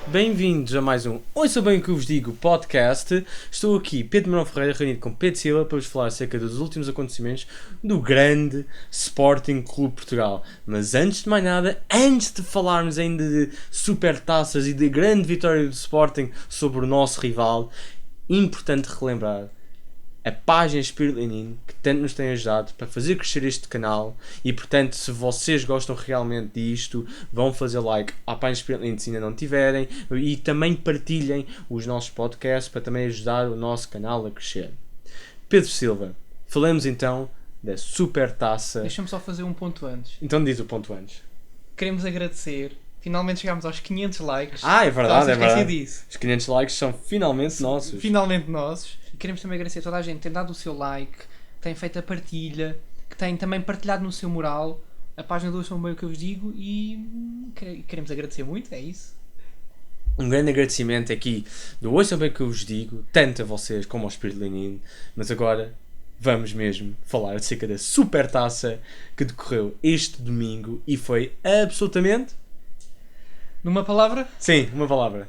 Bem-vindos a mais um Ouça Bem o que eu vos digo podcast. Estou aqui, Pedro Manuel Ferreira, reunido com Pedro Silva para vos falar acerca dos últimos acontecimentos do grande Sporting Clube Portugal. Mas antes de mais nada, antes de falarmos ainda de supertaças e de grande vitória do Sporting sobre o nosso rival, importante relembrar a página Espírito Lenin, que tanto nos tem ajudado para fazer crescer este canal. E portanto, se vocês gostam realmente disto, vão fazer like à página Espírito Lenin se ainda não tiverem, e também partilhem os nossos podcasts para também ajudar o nosso canal a crescer. Pedro Silva, falamos então da super taça. Deixa-me só fazer um ponto antes. Então diz o ponto antes. Queremos agradecer. Finalmente chegámos aos 500 likes. É verdade, é verdade. Disso. Os 500 likes são finalmente nossos. Finalmente nossos. E queremos também agradecer a toda a gente que tem dado o seu like, que tem feito a partilha, que tem também partilhado no seu mural a página do Ouçam Bem o que eu vos digo, e queremos agradecer muito, é isso. Um grande agradecimento aqui do Ouçam Bem o que eu vos digo, tanto a vocês como ao Espírito Lenin. Mas agora vamos mesmo falar acerca da super taça que decorreu este domingo e foi absolutamente... Numa palavra? Sim, uma palavra.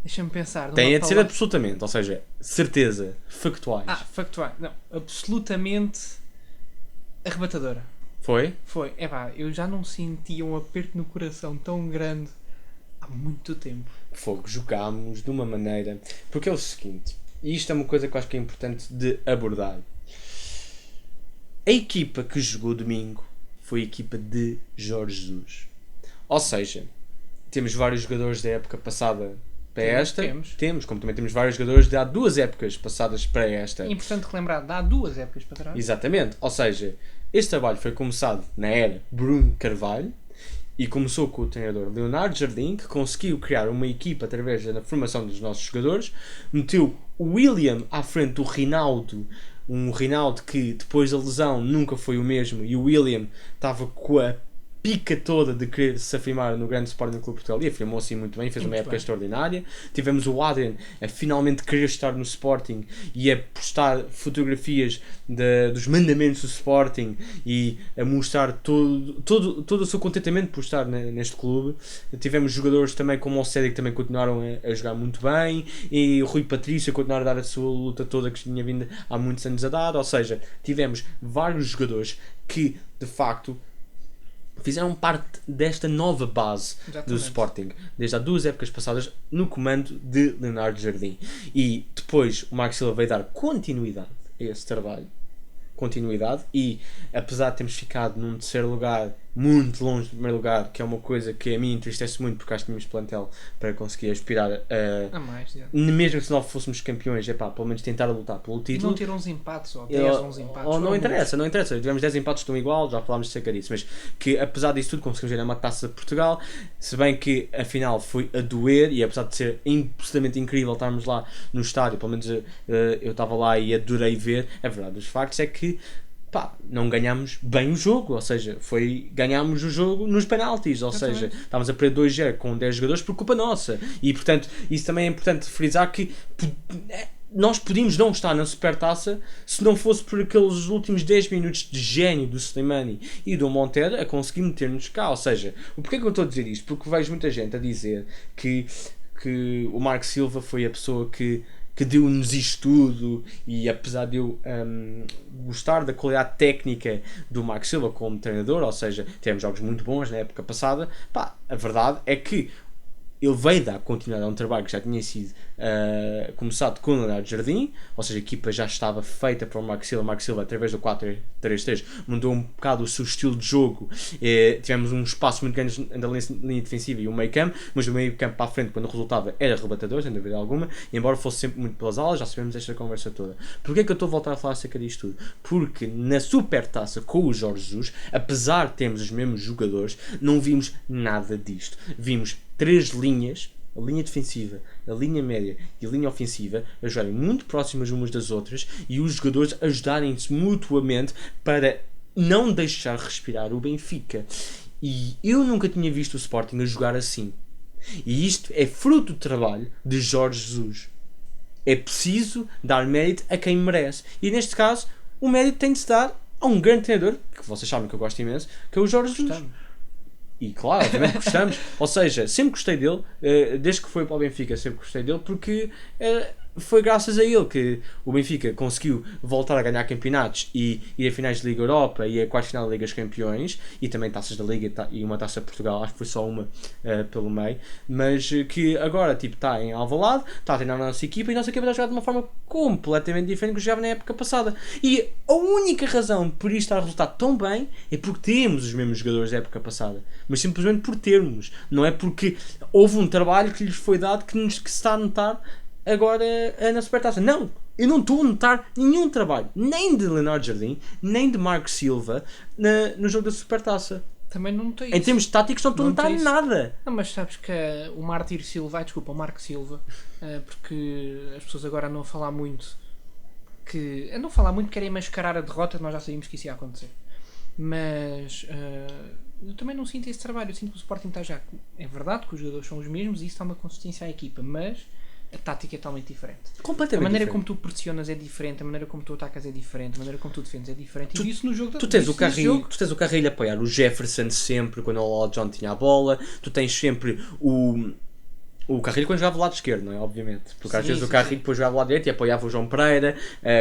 Deixa-me pensar. Tem de ser absolutamente, ou seja, certeza, factuais. Factuais. Não, absolutamente arrebatadora. Foi? Foi. Eu já não sentia um aperto no coração tão grande há muito tempo. Fogo, jogámos de uma maneira... Porque é o seguinte, e isto é uma coisa que eu acho que é importante de abordar. A equipa que jogou domingo foi a equipa de Jorge Jesus. Ou seja, temos vários jogadores da época passada para esta. Temos, como também temos vários jogadores de há 2 épocas passadas para esta. É importante relembrar, há 2 épocas para trás. Exatamente. Ou seja, este trabalho foi começado na era Bruno Carvalho e começou com o treinador Leonardo Jardim, que conseguiu criar uma equipa através da formação dos nossos jogadores. Meteu o William à frente do Rinaldo, um Rinaldo que depois da lesão nunca foi o mesmo, e o William estava com a pica toda de querer se afirmar no grande Sporting Clube Portugal, e afirmou-se muito bem, fez uma época extraordinária. Tivemos o Adrian a finalmente querer estar no Sporting e a postar fotografias dos mandamentos do Sporting e a mostrar todo o seu contentamento por estar neste clube. Tivemos jogadores também como o Cédric, que também continuaram a jogar muito bem, e o Rui Patrício a continuar a dar a sua luta toda que tinha vindo há muitos anos a dar. Ou seja, tivemos vários jogadores que de facto fizeram parte desta nova base do Sporting, desde há 2 épocas passadas, no comando de Leonardo Jardim. E depois o Marco Silva veio dar continuidade a esse trabalho. E apesar de termos ficado num terceiro lugar, muito longe do primeiro lugar, que é uma coisa que a mim entristece muito, porque acho que tínhamos plantel para conseguir aspirar a mais, mesmo se não fôssemos campeões, pelo menos tentar lutar pelo título. E não ter 11 empates ou 10, 11 empates. Ou não interessa. Tivemos 10 empates tão igual, já falámos de cerca disso, mas que apesar disso tudo conseguimos ganhar uma taça de Portugal, se bem que a final foi a doer, e apesar de ser absolutamente incrível estarmos lá no estádio, pelo menos eu estava lá e adorei ver, a verdade dos factos é que não ganhámos bem o jogo, ou seja, ganhámos o jogo nos penaltis, ou seja, estávamos a perder 2-0 com 10 jogadores por culpa nossa, e portanto isso também é importante frisar, que nós podíamos não estar na supertaça se não fosse por aqueles últimos 10 minutos de gênio do Slimani e do Montero a conseguir meter-nos cá. Ou seja, porquê que eu estou a dizer isto? Porque vejo muita gente a dizer que o Marco Silva foi a pessoa que deu-nos isto tudo, e apesar de eu gostar da qualidade técnica do Marco Silva como treinador, ou seja, tivemos jogos muito bons na época passada, a verdade é que ele veio dar continuidade a um trabalho que já tinha sido começado com o Leonardo Jardim, ou seja, a equipa já estava feita para o Marco Silva. O Marco Silva, através do 4-3-3, mudou um bocado o seu estilo de jogo. Tivemos um espaço muito grande na linha defensiva e o meio campo, mas o meio campo para a frente, quando resultava, era arrebatador, sem dúvida alguma, e embora fosse sempre muito pelas alas, já sabemos esta conversa toda. Porquê é que eu estou a voltar a falar acerca disto tudo? Porque na Supertaça com o Jorge Jesus, apesar de termos os mesmos jogadores, não vimos nada disto. Vimos 3 linhas, a linha defensiva, a linha média e a linha ofensiva, a jogarem muito próximas umas das outras, e os jogadores ajudarem-se mutuamente para não deixar respirar o Benfica. E eu nunca tinha visto o Sporting a jogar assim. E isto é fruto do trabalho de Jorge Jesus. É preciso dar mérito a quem merece. E neste caso, o mérito tem de se dar a um grande treinador, que vocês sabem que eu gosto imenso, que é o Jorge Jesus. E claro, obviamente gostamos. Ou seja, sempre gostei dele, desde que foi para o Benfica, sempre gostei dele, porque foi graças a ele que o Benfica conseguiu voltar a ganhar campeonatos e ir a finais de Liga Europa e a quarta final da Liga dos Campeões, e também taças da Liga e uma taça de Portugal, acho que foi só uma pelo meio, mas que agora tipo, está em Alvalade, está a treinar a nossa equipa, e a nossa equipa está a jogar de uma forma completamente diferente do que jogava na época passada. E a única razão por isto estar a resultar tão bem é porque temos os mesmos jogadores da época passada, mas simplesmente por termos, não é porque houve um trabalho que lhes foi dado que se está a notar agora na Supertaça. Não, eu não estou a notar nenhum trabalho, nem de Leonardo Jardim, nem de Marco Silva no jogo da Supertaça. Também não tem Em isso. termos táticos não estou a notar nada. Não, mas sabes que o Marco Silva, porque as pessoas agora andam a falar muito querem mascarar a derrota, nós já sabíamos que isso ia acontecer. Mas eu também não sinto esse trabalho. Eu sinto que o Sporting está já. É verdade que os jogadores são os mesmos e isso dá uma consistência à equipa, mas a tática é totalmente diferente. Completamente a maneira diferente. como tu pressionas é diferente, a maneira como tu atacas é diferente, a maneira como tu defendes é diferente. Tu, e isso no jogo tu tens o Carrilho a apoiar o Jefferson sempre quando o John tinha a bola. Tu tens sempre o Carrilho quando jogava do lado esquerdo, não é? Obviamente. Porque às vezes o Carrilho depois jogava do lado direito e apoiava o João Pereira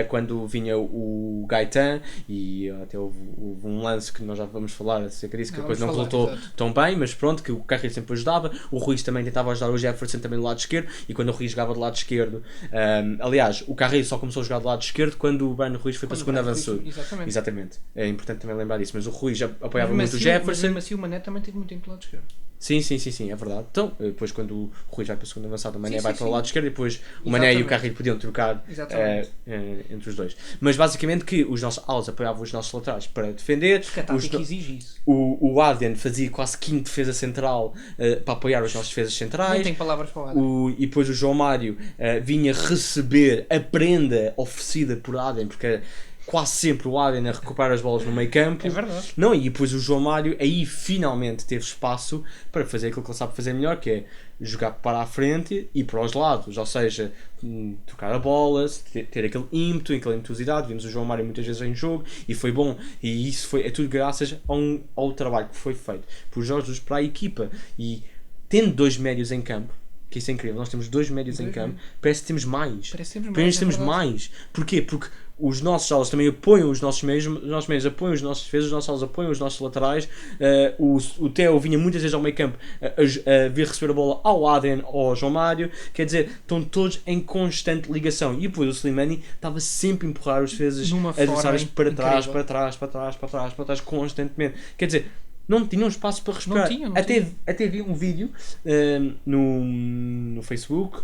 quando vinha o Gaetan, e até houve um lance que nós já vamos falar acerca disso, que depois não resultou tão bem, mas pronto, que o Carrilho sempre ajudava. O Ruiz também tentava ajudar o Jefferson também do lado esquerdo, e quando o Ruiz jogava do lado esquerdo, aliás, o Carrilho só começou a jogar do lado esquerdo quando o Breno Ruiz foi para a segunda avanço. Exatamente. É importante também lembrar disso, mas o Ruiz apoiava muito o Jefferson. Mas mesmo assim o Mané também teve muito tempo do lado esquerdo. Sim, é verdade. Então, depois quando o Rui vai para a segunda avançada, o Mané vai para o lado esquerdo, e depois o Mané e o Carrilho podiam trocar entre os dois. Mas basicamente que os nossos alas apoiavam os nossos laterais para defender. Porque a tática exige isso. O Adrian fazia quase quinto defesa central para apoiar os nossos defesas centrais. Nem tem palavras para o Adrian. E depois o João Mário vinha receber a prenda oferecida por Adrian, porque quase sempre o Adrian a recuperar as bolas no meio campo. É verdade. Não, e depois o João Mário aí finalmente teve espaço para fazer aquilo que ele sabe fazer melhor, que é jogar para a frente e para os lados, ou seja, tocar a bola, ter aquele ímpeto, aquela entusiasmo. Vimos o João Mário muitas vezes em jogo e foi bom, e isso é tudo graças ao trabalho que foi feito por Jorge Jesus para a equipa. E tendo dois médios em campo, que isso é incrível, nós temos dois médios em campo, parece que temos mais. Temos mais. Porquê? Porque os nossos alas também apoiam os nossos meios apoiam os nossos defesas, os nossos alas apoiam os nossos laterais. O Theo vinha muitas vezes ao meio campo a vir receber a bola ao Adrian ou ao João Mário, quer dizer, estão todos em constante ligação. E depois o Slimani estava sempre a empurrar os defesas adversários para trás, constantemente. Quer dizer, não tinham espaço para respirar. Até vi um vídeo no Facebook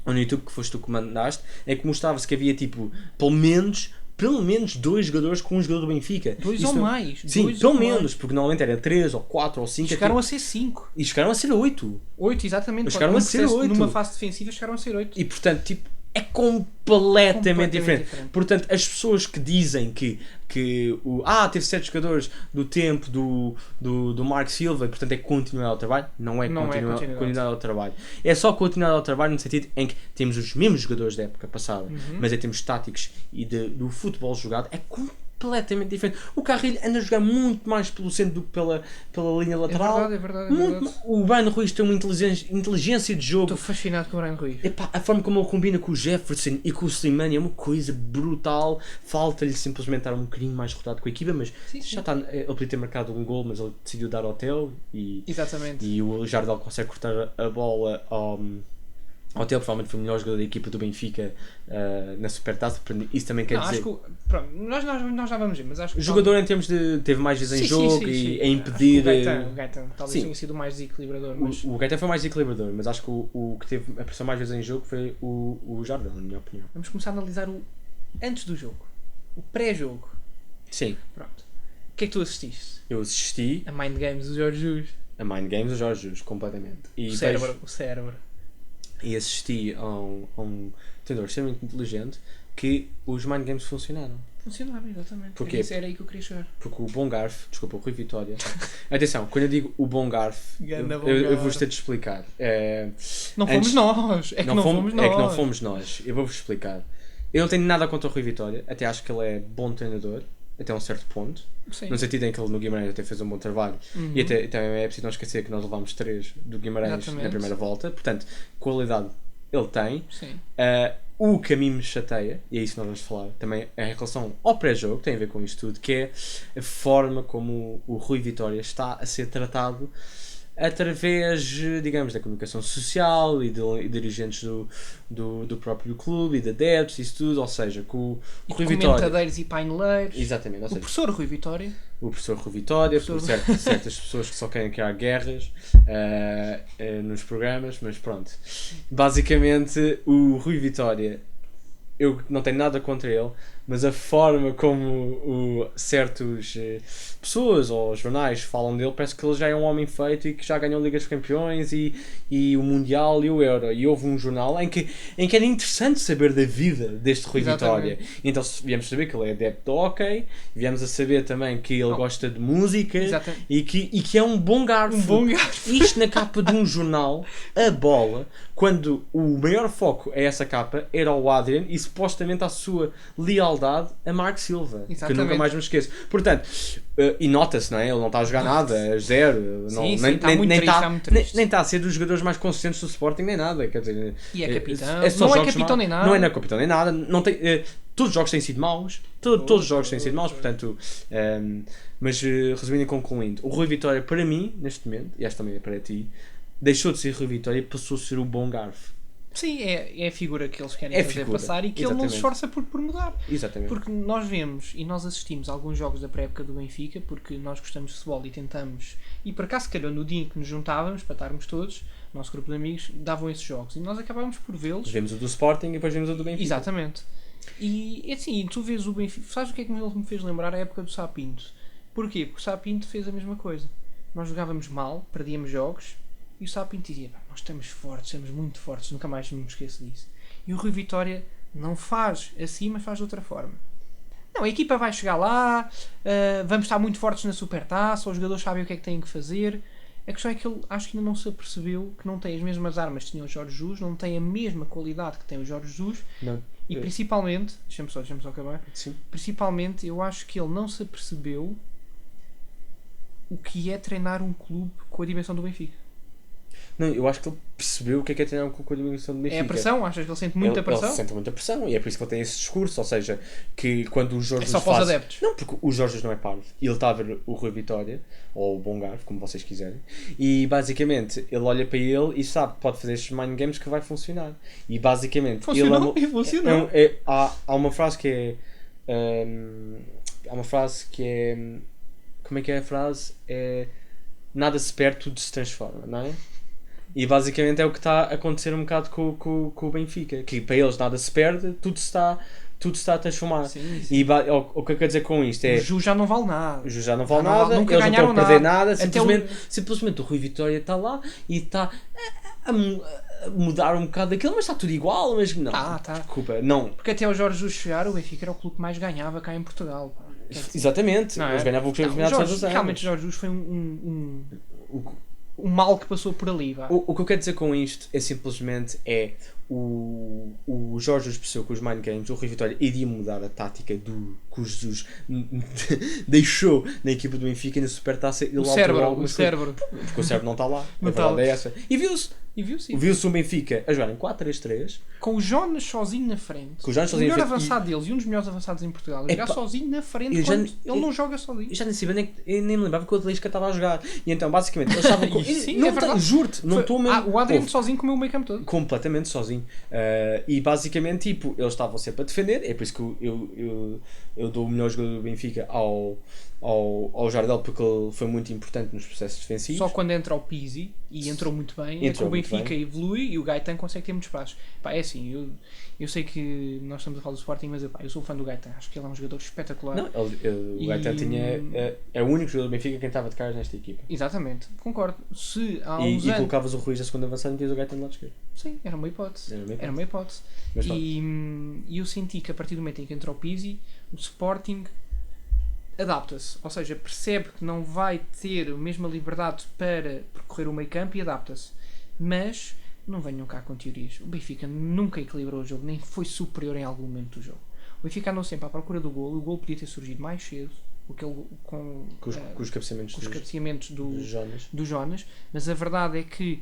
ou no YouTube, que foste tu que mandaste, em que mostrava-se que havia tipo pelo menos dois jogadores com um jogador do Benfica. Dois ou mais. Sim, pelo menos, porque normalmente era 3 ou 4 ou 5. Chegaram a ser 5. E chegaram a ser 8. 8, exatamente. Chegaram a ser 8. Numa fase defensiva chegaram a ser 8. E portanto, tipo, é completamente diferente. Portanto, as pessoas que dizem que teve 7 jogadores do tempo do Marco Silva, e portanto é continuidade ao trabalho, não é continuidade ao trabalho. É só continuidade ao trabalho no sentido em que temos os mesmos jogadores da época passada, mas em termos táticos e do futebol jogado é completamente diferente. O Carrilho anda a jogar muito mais pelo centro do que pela linha lateral. É verdade. O Breno Ruiz tem uma inteligência de jogo. Estou fascinado com o Breno Ruiz. Epá, a forma como ele combina com o Jefferson e com o Slimani é uma coisa brutal. Falta-lhe simplesmente estar um bocadinho mais rodado com a equipa, mas já está. Ele podia ter marcado um gol, mas ele decidiu dar ao Theo e o Jardel consegue cortar a bola ao Theo. Provavelmente foi o melhor jogador da equipa do Benfica na Supertaça. Isso também quer dizer. Acho que, pronto, nós já vamos ver, mas acho que o jogador em termos de teve mais vezes em jogo e a impedir. O Gaetan talvez tenha sido o mais desequilibrador. Mas... O Gaetan foi mais desequilibrador, mas acho que o que teve a pressão mais vezes em jogo foi o Jardel, na minha opinião. Vamos começar a analisar o antes do jogo, o pré-jogo. Sim. Pronto. O que é que tu assististe? Eu assisti a Mind Games do Jorge Jesus. A Mind Games do Jorge Jesus, completamente. E o cérebro. E assisti a um treinador extremamente inteligente que os Mind Games funcionaram. Funcionaram, exatamente. Porquê? Era aí que eu queria chegar. Porque o Bom Garf, desculpa, o Rui Vitória. Atenção, quando eu digo o Bom Garf, eu vou-vos ter de explicar. Não fomos nós. É que não fomos nós. Eu vou-vos explicar. Eu não tenho nada contra o Rui Vitória, até acho que ele é bom treinador, até um certo ponto. Sim. no sentido em que ele no Guimarães até fez um bom trabalho. E até é preciso não esquecer que nós levámos 3 do Guimarães Exatamente. na primeira volta, portanto, qualidade ele tem. Sim. O que a mim me chateia, e é isso que nós vamos falar, também é em relação ao pré-jogo, tem a ver com isto tudo, que é a forma como o Rui Vitória está a ser tratado através, digamos, da comunicação social e de dirigentes do próprio clube e de adeptos e isso tudo, ou seja, com o E Rui de Vitória. comentadeiros e paineleiros. Exatamente, ou O seja, professor Rui Vitória. o professor Rui Vitória, por Professor- certas pessoas que só querem criar guerras nos programas, mas pronto. Basicamente, o Rui Vitória, eu não tenho nada contra ele, mas a forma como certas pessoas ou jornais falam dele, parece que ele já é um homem feito e que já ganhou Ligas de Campeões e o Mundial e o Euro. E houve um jornal em que era interessante saber da vida deste Rui Exatamente. Vitória. Então viemos saber que ele é adepto de hockey, viemos a saber também que ele gosta de música Exatamente. e que é um bom garfo. Um bom garfo. Isto na capa de um jornal, a bola, quando o maior foco a essa capa era o Adrian e supostamente a sua lealdade a Marco Silva, que Exatamente. nunca mais me esqueço. Portanto, e nota-se, não é? Ele não está a jogar nada, é zero. Sim, Não, sim, nem, está nem, muito nem triste, está, está muito triste. nem está a ser dos jogadores mais consistentes do Sporting, nem nada. Quer dizer, E é capitão. só Não é jogos capitão nem nada. Não é capitão nem nada. Não tem, todos os jogos têm sido maus. Todos os jogos têm sido maus, portanto. Mas resumindo e concluindo, o Rui Vitória, para mim, neste momento, e esta também é para ti, deixou de ser Rui Vitória e passou a ser o bom garfo. Sim, é a figura que eles querem É fazer figura, passar e que ele não se exatamente. esforça por mudar. Exatamente. Porque nós vemos e nós assistimos a alguns jogos da pré-época do Benfica, porque nós gostamos de futebol e tentamos, e por acaso calhou no dia em que nos juntávamos para estarmos todos, nosso grupo de amigos, davam esses jogos e nós acabávamos por vê-los. Vemos o do Sporting e depois vemos o do Benfica. Exatamente. E assim, tu vês o Benfica, sabes o que é que ele me fez lembrar? A época do Sapinto. Porquê? Porque o Sapinto fez a mesma coisa. Nós jogávamos mal, perdíamos jogos, e o Sapinto dizia, nós estamos fortes, estamos muito fortes, nunca mais me esqueço disso. E o Rui Vitória não faz assim, mas faz de outra forma. Não, a equipa vai chegar lá, vamos estar muito fortes na Supertaça, os jogadores sabem o que é que têm que fazer. A questão é que ele acho que ainda não se apercebeu que não tem as mesmas armas que tinha o Jorge Jesus, não tem a mesma qualidade que tem o Jorge Jesus. Não. E principalmente, deixa-me só acabar, Sim. principalmente eu acho que ele não se apercebeu o que é treinar um clube com a dimensão do Benfica. Não, eu acho que ele percebeu o que é treinar com a dimensão do Benfica. É a pressão? Achas que ele sente muita pressão? Ele sente muita pressão e é por isso que ele tem esse discurso, ou seja, que quando o Jorge É só Jesus para os faz... adeptos. Não, porque o Jorge Jesus não é parvo. E ele está a ver o Rui Vitória, ou o Bom Garfo, como vocês quiserem, e basicamente ele olha para ele e sabe que pode fazer estes mind games que vai funcionar. E basicamente... Funcionou, ele funcionou. há uma frase que é... há uma frase que é... Como é que é a frase? É... Nada se perde, tudo se transforma, não é? E basicamente é o que está a acontecer um bocado com o Benfica. Que para eles nada se perde, tudo se está a transformar. Sim, sim. E o que eu quero dizer com isto é... O Ju já não vale nada. O Ju já não vale Já não vale- nada, nunca eles não estão a ganharam perder nada. nada, Até simplesmente o Rui Vitória está lá e está a mudar um bocado daquilo, mas está tudo igual, mas não. Tá. Desculpa, não. Porque até o Jorge Jesus chegar, o Benfica era o clube que mais ganhava cá em Portugal. Pá. Exatamente, Não é? eles ganhavam o Não, campeonato todos os anos. realmente o Jorge Jesus foi um mal que passou por ali. Vá. O que eu quero dizer com isto é simplesmente o Jorge Jesus percebeu com os Mind Games, o Rui Vitória iria mudar a tática que o Jesus deixou na equipa do Benfica e na Supertaça. Ele O alterou cérebro, algumas coisas. Porque o cérebro não está lá. Não A está verdade lá. é essa. E viu-se. E viu-se. Viu-se um Benfica a jogar em 4-3-3. Com o Jonas sozinho na frente. Com o Jonas o sozinho melhor na frente. avançado deles e um dos melhores avançados em Portugal. A jogar Epá, sozinho na frente eu já- quando ele não joga sozinho. Eu já nem sabia, eu nem me lembrava que o Atlético estava a jogar. E então, basicamente, eles estavam com. Sim, não é verdade. juro-te, não estou mesmo. O Adriano Ouve, sozinho comeu o meio campo todo. completamente sozinho. E basicamente, tipo, eles estavam sempre a defender. É por isso que eu dou o melhor jogador do Benfica ao Jardel, porque ele foi muito importante nos processos defensivos. Só quando entra o Pizzi, e entrou muito bem, é que Entrou o muito Benfica bem. evolui e o Gaetan consegue ter muitos passos. Pá, é assim, eu sei que nós estamos a falar do Sporting, mas eu sou fã do Gaetan. Acho que ele é um jogador espetacular. Não, o Gaetan é o único jogador do Benfica quem estava de caras nesta equipa. Exatamente, concordo. Se há E uns anos... colocavas o Ruiz a segunda avançada e metias o Gaetan do lado esquerdo. Sim, era uma hipótese. Era uma hipótese. Mas pronto. E eu senti que a partir do momento em que entrou o Pizzi, o Sporting adapta-se, ou seja, percebe que não vai ter a mesma liberdade para percorrer o meio campo e adapta-se. Mas não venham cá com teorias. O Benfica nunca equilibrou o jogo, nem foi superior em algum momento do jogo. O Benfica andou sempre à procura do golo, o golo podia ter surgido mais cedo, Com os cabeceamentos com os cabeceamentos dos do Jonas, mas a verdade é que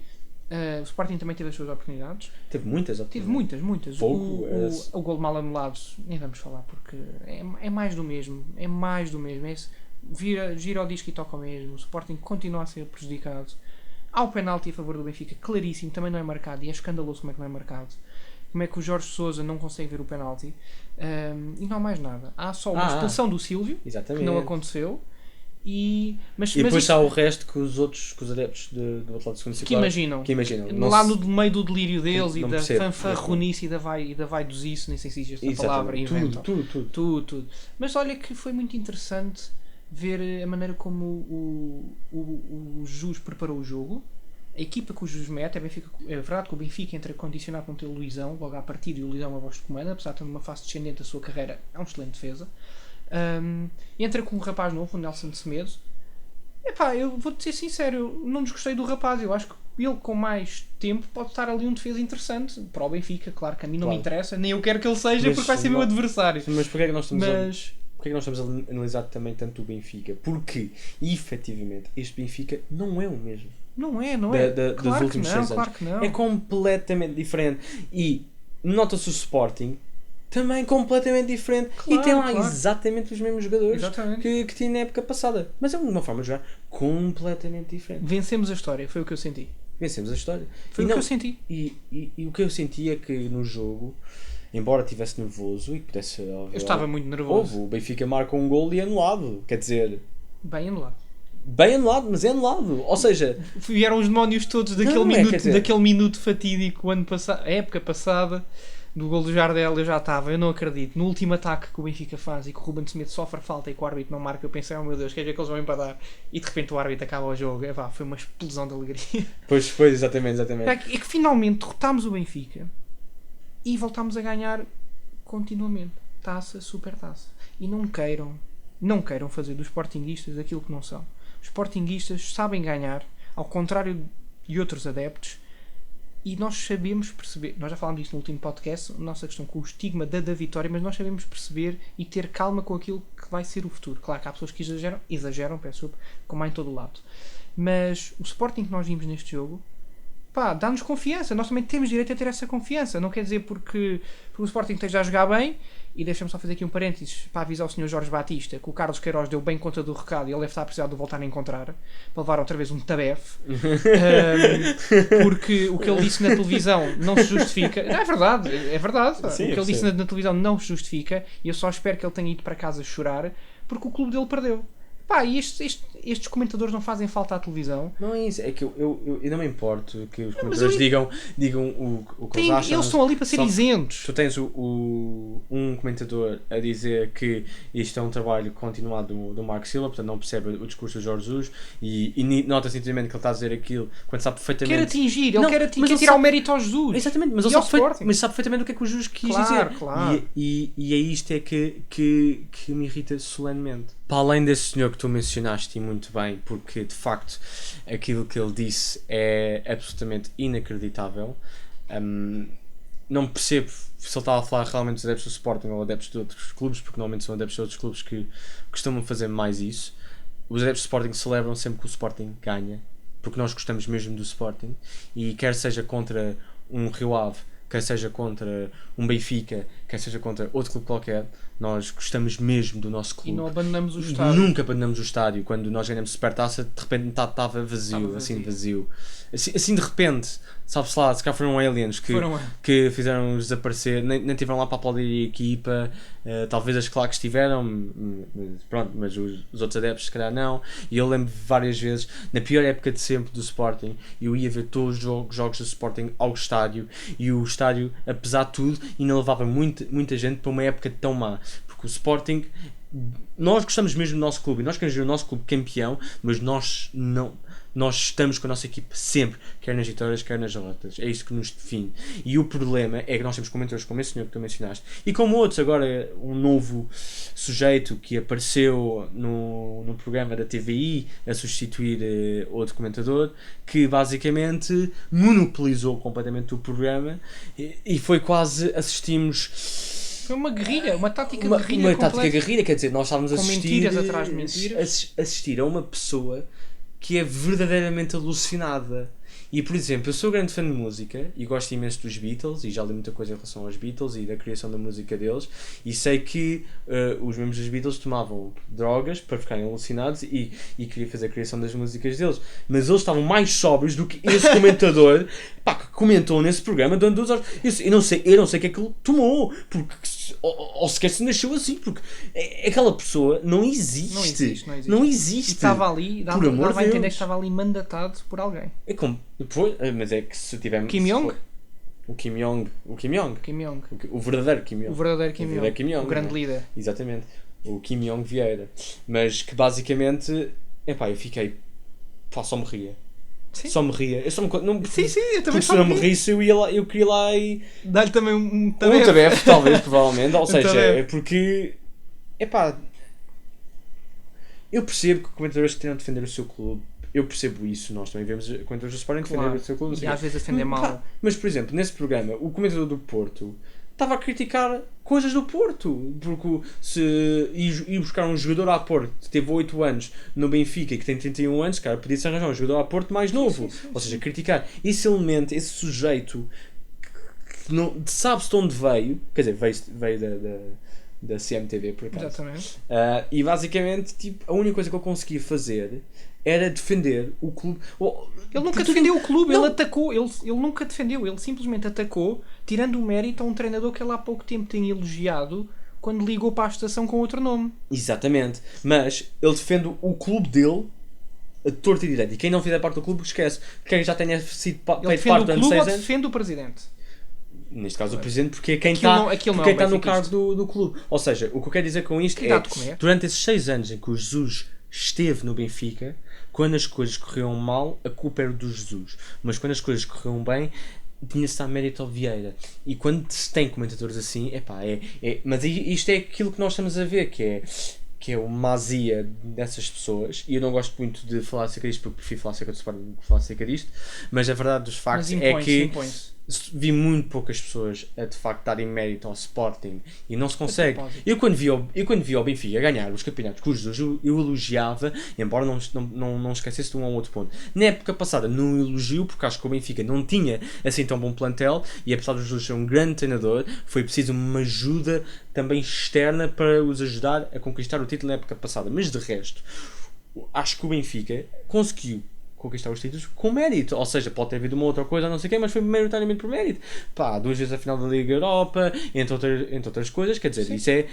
o Sporting também teve as suas oportunidades. Teve muitas oportunidades. Teve muitas. Pouco, O gol mal anulado, nem vamos falar, porque é mais do mesmo. É mais do mesmo. Gira o disco e toca o mesmo. O Sporting continua a ser prejudicado. Há o penalti a favor do Benfica, claríssimo, também não é marcado, e é escandaloso como é que não é marcado. Como é que o Jorge Sousa não consegue ver o penalti. E não há mais nada. Há só uma expulsão do Silvio, exatamente, que não aconteceu. Mas depois há o resto que os adeptos do outro lado do segundo ciclo que imaginam. Lá no meio do delírio deles e da fanfarronice e da vaidosice, nem sei se existe esta palavra, inventam. Tudo. Mas olha que foi muito interessante ver a maneira como o Jesus preparou o jogo. A equipa que o Jesus mete, é verdade que o Benfica entra condicionado por ter o Luizão logo à partida, e o Luizão é uma voz de comando, apesar de ter uma fase descendente da sua carreira, é um excelente defesa. Entra com um rapaz novo, o Nelson de Semedo. Epá, eu vou-te ser sincero, eu não desgostei do rapaz. Eu acho que ele, com mais tempo, pode estar ali um defesa interessante para o Benfica. Claro que a mim não me interessa, nem eu quero que ele seja, porque vai ser meu adversário. Mas porquê é que nós estamos a analisar também tanto o Benfica? Porque, efetivamente, este Benfica não é o mesmo. Não é. Dos últimos 6 anos. Claro que não. É completamente diferente. E nota-se o Sporting também completamente diferente. Claro, e tem lá exatamente os mesmos jogadores que tinha na época passada. Mas é uma forma de jogar completamente diferente. Vencemos a história, foi o que eu senti. Vencemos a história. Foi o que eu senti. E o que eu senti é que no jogo, embora estivesse nervoso e pudesse... Eu estava muito nervoso. O Benfica marca um gol e é anulado. Quer dizer... Bem anulado, mas é anulado. Ou seja... Vieram os demónios todos daquele minuto fatídico, a época passada, do gol do Jardel. Eu não acredito. No último ataque que o Benfica faz e que o Ruben Semedo sofre falta e que o árbitro não marca, eu pensei, oh meu Deus, quer dizer que eles vão empatar, e de repente o árbitro acaba o jogo. Foi uma explosão de alegria. Pois foi, exatamente. É que finalmente derrotámos o Benfica e voltámos a ganhar continuamente. Super taça. E não queiram fazer dos sportinguistas aquilo que não são. Os sportinguistas sabem ganhar, ao contrário de outros adeptos, e nós sabemos perceber, nós já falámos disso no último podcast, a nossa questão com o estigma da vitória, mas nós sabemos perceber e ter calma com aquilo que vai ser o futuro. Claro que há pessoas que exageram, peço desculpa, como há em todo o lado. Mas o Sporting que nós vimos neste jogo, dá-nos confiança. Nós também temos direito a ter essa confiança. Não quer dizer porque o Sporting esteja a jogar bem. E deixa-me só fazer aqui um parênteses para avisar o Sr. Jorge Batista que o Carlos Queiroz deu bem conta do recado e ele deve estar a precisar de voltar a encontrar para levar outra vez um tabefe. Porque o que ele disse na televisão não se justifica. Não, é verdade. Sim, o que ele disse na televisão não se justifica, e eu só espero que ele tenha ido para casa chorar porque o clube dele perdeu. E estes comentadores não fazem falta à televisão. Não é isso, é que eu não me importo que os comentadores digam o que eles acham. Eles estão ali para ser isentos. Tu tens um comentador a dizer que isto é um trabalho continuado do Marco Silva, portanto não percebe o discurso do Jorge Jesus, e nota-se simplesmente que ele está a dizer aquilo quando sabe perfeitamente... Quer atingir, ele quer tirar o mérito ao Jesus. Exatamente, mas ele sabe perfeitamente o que é que o Jesus quis dizer. Claro. E é isto que me irrita solenemente. Para além desse senhor que tu mencionaste, e muito bem, porque de facto aquilo que ele disse é absolutamente inacreditável. Não percebo se ele estava a falar realmente dos adeptos do Sporting ou adeptos de outros clubes, porque normalmente são adeptos de outros clubes que costumam fazer mais isso. Os adeptos do Sporting celebram sempre que o Sporting ganha, porque nós gostamos mesmo do Sporting, e quer seja contra um Rio Ave, quer seja contra um Benfica, quer seja contra outro clube qualquer, nós gostamos mesmo do nosso clube. E não abandonamos o estádio. Nunca abandonamos o estádio. Quando nós ganhamos Supertaça, de repente metade estava vazio. Assim de repente, sabe-se lá, se cá foram aliens que fizeram-nos desaparecer, nem tiveram lá para aplaudir a equipa, talvez as claques tiveram, pronto, mas os outros adeptos se calhar não. E eu lembro várias vezes, na pior época de sempre do Sporting, eu ia ver todos os jogos do Sporting ao estádio, e o estádio, apesar de tudo, ainda levava muita gente para uma época tão má, porque o Sporting, nós gostamos mesmo do nosso clube e nós queremos ver o nosso clube campeão, mas nós estamos com a nossa equipe sempre, quer nas vitórias, quer nas derrotas. É isso que nos define. E o problema é que nós temos comentadores como esse senhor que tu mencionaste, e como outros, agora um novo sujeito que apareceu no programa da TVI a substituir outro comentador, que basicamente monopolizou completamente o programa, e foi quase, assistimos Foi uma guerrilha, uma tática de Uma guerrilha tática completa. guerrilha, quer dizer, nós estávamos a Com assistir, mentiras atrás de mentiras. assistir a uma pessoa que é verdadeiramente alucinada. E, por exemplo, eu sou grande fã de música e gosto imenso dos Beatles e já li muita coisa em relação aos Beatles e da criação da música deles, e sei que os membros dos Beatles tomavam drogas para ficarem alucinados e queria fazer a criação das músicas deles, mas eles estavam mais sóbrios do que esse comentador pá, que comentou nesse programa durante 2 horas. Eu não sei o que é que ele tomou, porque ou sequer se nasceu assim, porque aquela pessoa não existe. Não existe. E estava ali, dava a entender que estava ali mandatado por alguém. É como, mas é que se tivermos... Kim Jong? O Kim Jong. O verdadeiro Kim Jong. O verdadeiro Kim Jong. O grande líder. Exatamente. O Kim Jong Vieira. Mas que basicamente, epá, eu fiquei... Pá, só me ria. Sim. Só me ria. Eu só me... Não, Sim, eu também porque se não me risse, eu queria ir lá e... Dar-lhe também um tabefe, talvez, provavelmente. Ou seja, tabefe. é porque... Epá... Eu percebo que comentadores tentam defender o seu clube. Eu percebo isso. Nós também vemos comentadores do Sporting defender o seu clube. E às vezes defender mal. Mas, por exemplo, nesse programa, o comentador do Porto estava a criticar coisas do Porto. Porque se ir buscar um jogador a Porto que teve 8 anos no Benfica e que tem 31 anos, cara, podia-se arranjar um jogador a Porto mais novo. Sim. Ou seja, criticar esse elemento, esse sujeito que não sabe-se de onde veio. Quer dizer, veio da CMTV, por acaso. Exatamente. E basicamente, tipo, a única coisa que eu conseguia fazer era defender o clube. Ele nunca defendeu o clube, ele atacou, ele nunca defendeu, ele simplesmente atacou, tirando o mérito a um treinador que ele há pouco tempo tem elogiado quando ligou para a estação com outro nome. Exatamente, mas ele defende o clube dele a torta e direito. E quem não fizer parte do clube esquece. Quem já tenha sido feito parte durante 6 anos. Defende o presidente. Neste caso o presidente, porque é quem está no cargo do clube. Ou seja, o que eu quero dizer com isto é durante esses 6 anos em que o Jesus esteve no Benfica, quando as coisas corriam mal, a culpa era do Jesus. Mas quando as coisas corriam bem, tinha-se a mérito ao Vieira. E quando se tem comentadores assim, mas isto é aquilo que nós estamos a ver, que é uma azia dessas pessoas, e eu não gosto muito de falar acerca disto porque prefiro falar acerca do Sporting do que falar acerca disto, mas a verdade dos factos é que vi muito poucas pessoas a de facto darem mérito ao Sporting e não se consegue. Eu quando vi ao Benfica ganhar os campeonatos com os Jesus, eu elogiava, embora não esquecesse de um ou outro ponto. Na época passada não elogio porque acho que o Benfica não tinha assim tão bom plantel e apesar de Jesus ser um grande treinador, foi preciso uma ajuda também externa para os ajudar a conquistar o título na época passada. Mas de resto, acho que o Benfica conseguiu conquistar os títulos com mérito, ou seja, pode ter havido uma outra coisa, não sei o quê, mas foi maioritariamente por mérito. 2 vezes a final da Liga Europa, entre outras coisas, quer dizer, isso é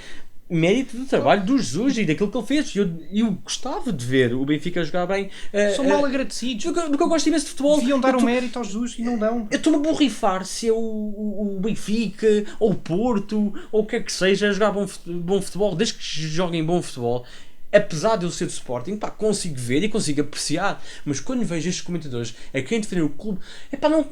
mérito do trabalho do Jesus e daquilo que ele fez. Eu gostava de ver o Benfica jogar bem. São mal agradecidos. Do que eu gosto imenso de futebol. Deviam dar mérito ao Jesus e não dão. Eu estou-me a borrifar se é o Benfica, ou o Porto, ou o que é que seja, a jogar bom futebol, desde que joguem bom futebol. Apesar de eu ser do Sporting, consigo ver e consigo apreciar, mas quando vejo estes comentadores a quem defender o clube,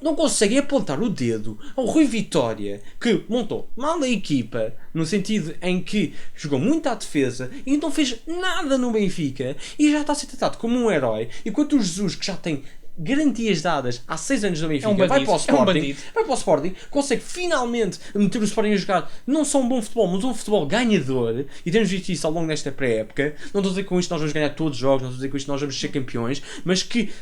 não conseguem apontar o dedo ao Rui Vitória, que montou mal a equipa, no sentido em que jogou muito à defesa e não fez nada no Benfica e já está a ser tratado como um herói, enquanto o Jesus, que já tem garantias dadas há 6 anos no Benfica, vai para o Sporting, consegue finalmente meter o Sporting a jogar não só um bom futebol, mas um futebol ganhador, e temos visto isso ao longo desta pré-época. Não estou a dizer que com isto nós vamos ganhar todos os jogos, não estou a dizer que com isto nós vamos ser campeões, mas que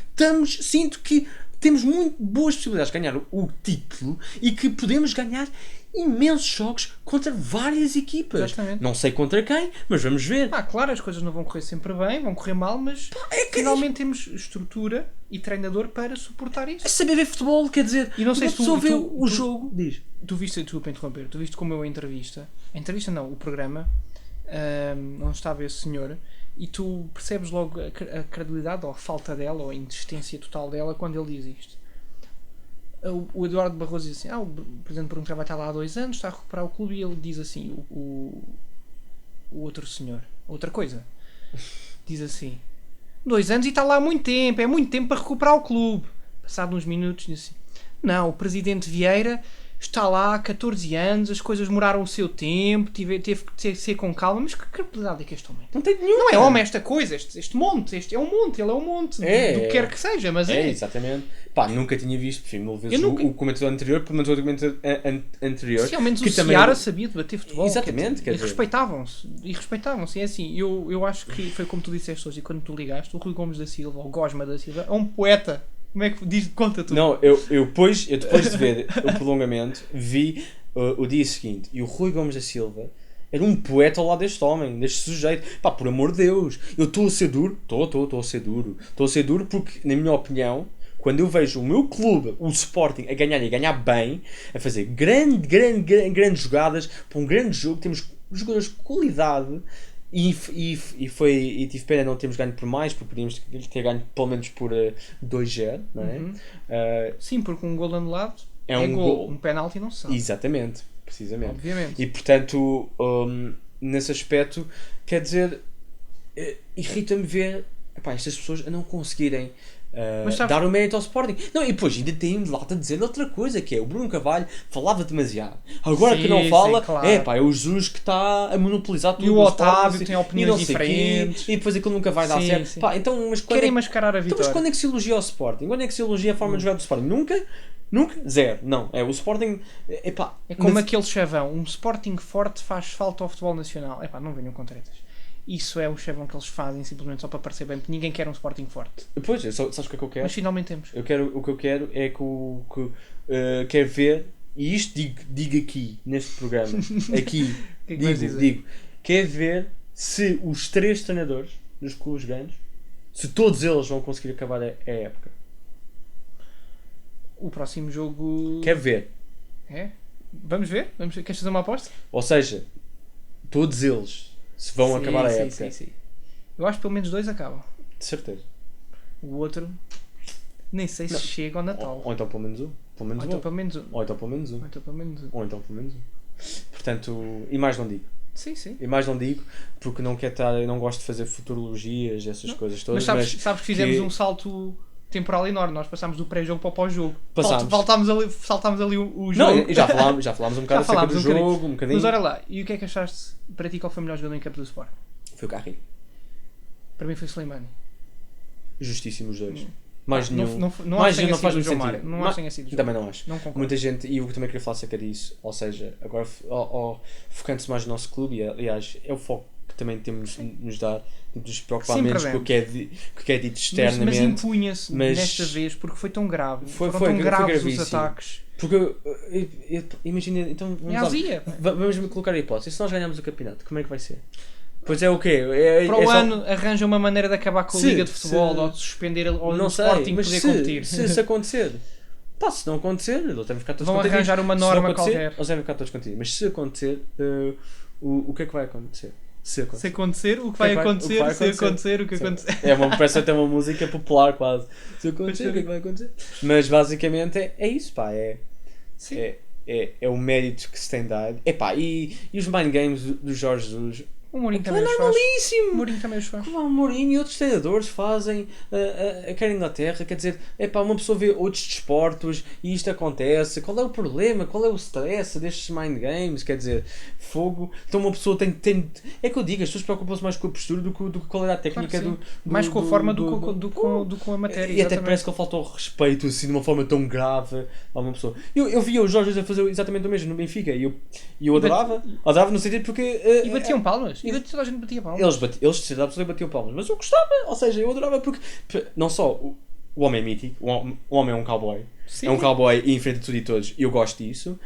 sinto que temos muito boas possibilidades de ganhar o título e que podemos ganhar imensos jogos contra várias equipas. Exatamente. Não sei contra quem, mas vamos ver. Claro, as coisas não vão correr sempre bem, vão correr mal, mas finalmente temos estrutura e treinador para suportar isso. É saber ver futebol, quer dizer, e não sei se tu vê o jogo. Diz. Tu viste, desculpa interromper, tu viste como eu a entrevista não, o programa, onde estava esse senhor, e tu percebes logo a credibilidade ou a falta dela ou a insistência total dela quando ele diz isto. O Eduardo Barroso diz assim, o presidente pergunta que vai estar lá há 2 anos, está a recuperar o clube, e ele diz assim, o outro senhor, outra coisa, diz assim, 2 anos e está lá há muito tempo, é muito tempo para recuperar o clube. Passado uns minutos diz assim, não, o presidente Vieira está lá há 14 anos, as coisas demoraram o seu tempo, teve que ser com calma, mas que credibilidade é que este homem tem? Não tem nenhum. Não é homem esta coisa, este monte, este é um monte, ele é um monte, do que quer que seja, mas É, exatamente. Pá, nunca tinha visto, enfim, mil vezes o comentador anterior, pelo menos o comentador anterior. Se ao menos que o também... Seara sabia debater futebol. Exatamente, quer e dizer... respeitavam-se. E respeitavam-se. E é assim, eu acho que foi como tu disseste hoje, e quando tu ligaste, o Rui Gomes da Silva, ou Gosma da Silva, é um poeta. Como é que diz? Conta tudo. Não, eu depois de ver o prolongamento, vi o dia seguinte, e o Rui Gomes da Silva era um poeta ao lado deste homem, deste sujeito. Pá, por amor de Deus, eu estou a ser duro. Estou a ser duro. Estou a ser duro porque, na minha opinião, quando eu vejo o meu clube, o Sporting, a ganhar e a ganhar bem, a fazer grandes jogadas, para um grande jogo, temos jogadores de qualidade. E tive pena não termos ganho por mais, porque podíamos ter ganho pelo menos por 2-0, não é? Sim, porque um gol anulado é um gol. Um penalti não se sabe. Exatamente, precisamente. Obviamente. E portanto, nesse aspecto, quer dizer, irrita-me ver estas pessoas a não conseguirem dar o mérito ao Sporting. Não, e depois ainda tem de lá a dizer outra coisa, que é o Bruno Carvalho falava demasiado. Agora que não fala, claro. É o Jesus que está a monopolizar tudo. E o Otávio Sporting, tem opiniões diferentes. E depois aquilo nunca vai dar certo. Sim. Pá, então, mas querem mascarar a vitória. Então, mas quando é que se elogia o Sporting? Quando é que se elogia a forma de jogar do Sporting? Nunca? Zero. Não. É o Sporting... É como aquele chavão. Um Sporting forte faz falta ao futebol nacional. Não venham com tretas. Isso é o chavão que eles fazem simplesmente só para parecer bem, porque ninguém quer um Sporting forte. Pois, sabes o que é que eu quero? Mas finalmente temos. O que eu quero é que quero ver, e isto digo aqui, neste programa, aqui, digo, quero ver se os 3 treinadores dos clubes grandes, se todos eles vão conseguir acabar a época. O próximo jogo... Quero ver. É? Vamos ver? Queres fazer uma aposta? Ou seja, todos eles se vão acabar a época. Sim. Eu acho que pelo menos 2 acabam. De certeza. O outro... Nem sei se chega ao Natal. Ou então pelo menos um. Ou então pelo menos um. Ou então pelo menos um. Portanto, e mais não digo. Sim. E mais não digo, porque não gosto de fazer futurologias, essas coisas todas. Mas sabes que fizemos um salto temporal enorme. Nós passámos do pré-jogo para o pós-jogo. Saltámos ali o jogo. Não, já falámos um bocado acerca do jogo, um bocadinho. Mas olha lá, e o que é que achaste para ti? Qual foi o melhor jogador em campo do Sport? Foi o Carri. Para mim foi Slimani. Justíssimos dois. Mais nenhum. Não acho que tenha sido o João Mário. Não acho que tenha sido o João. Também não acho. Não concordo. Muita gente, e eu também queria falar acerca disso, ou seja, agora focando-se mais no nosso clube, e aliás é o foco que também temos de nos dar, de nos preocupar menos com o que é dito externamente. Mas impunha-se nesta vez porque foi tão grave. Foram tão graves os ataques. Porque, imagina, então vamos colocar a hipótese, se nós ganharmos o campeonato, como é que vai ser? Pois é o quê? Para o ano arranja uma maneira de acabar com a Liga de Futebol ou de suspender o Sporting poder competir. Se acontecer, se não acontecer, eles devem ficar todos vão contentes. Arranjar uma norma qualquer. Eles devem ficar todos contentes. Mas se acontecer, o que é que vai acontecer? Se acontecer, o que vai acontecer? Se acontecer, o que acontecer? Parece até uma música popular quase. Se acontecer, o que é que vai acontecer? Mas basicamente é isso, pá. É o mérito que se tem dado. E os mind games do Jorge Jesus. O Mourinho também os faz. O Mourinho também os faz. O Mourinho e outros treinadores fazem aqui na Inglaterra. Quer dizer, uma pessoa vê outros desportos e isto acontece. Qual é o problema? Qual é o stress destes mind games? Quer dizer, fogo. Então uma pessoa tem é que eu digo, as pessoas preocupam-se mais com a postura do que com a qualidade técnica. Claro, mais com a forma do com a matéria. E até parece que ele falta o respeito assim, de uma forma tão grave a uma pessoa. Eu via o Jorge a fazer exatamente o mesmo no Benfica e eu adorava no sentido porque... e batiam palmas. E toda a gente batia palmas. Eles de certeza absoluta batiam palmas. Mas eu gostava, ou seja, eu adorava porque não só o homem é mítico, o homem é um cowboy. Sim. É um cowboy e enfrenta tudo e todos. Eu gosto disso.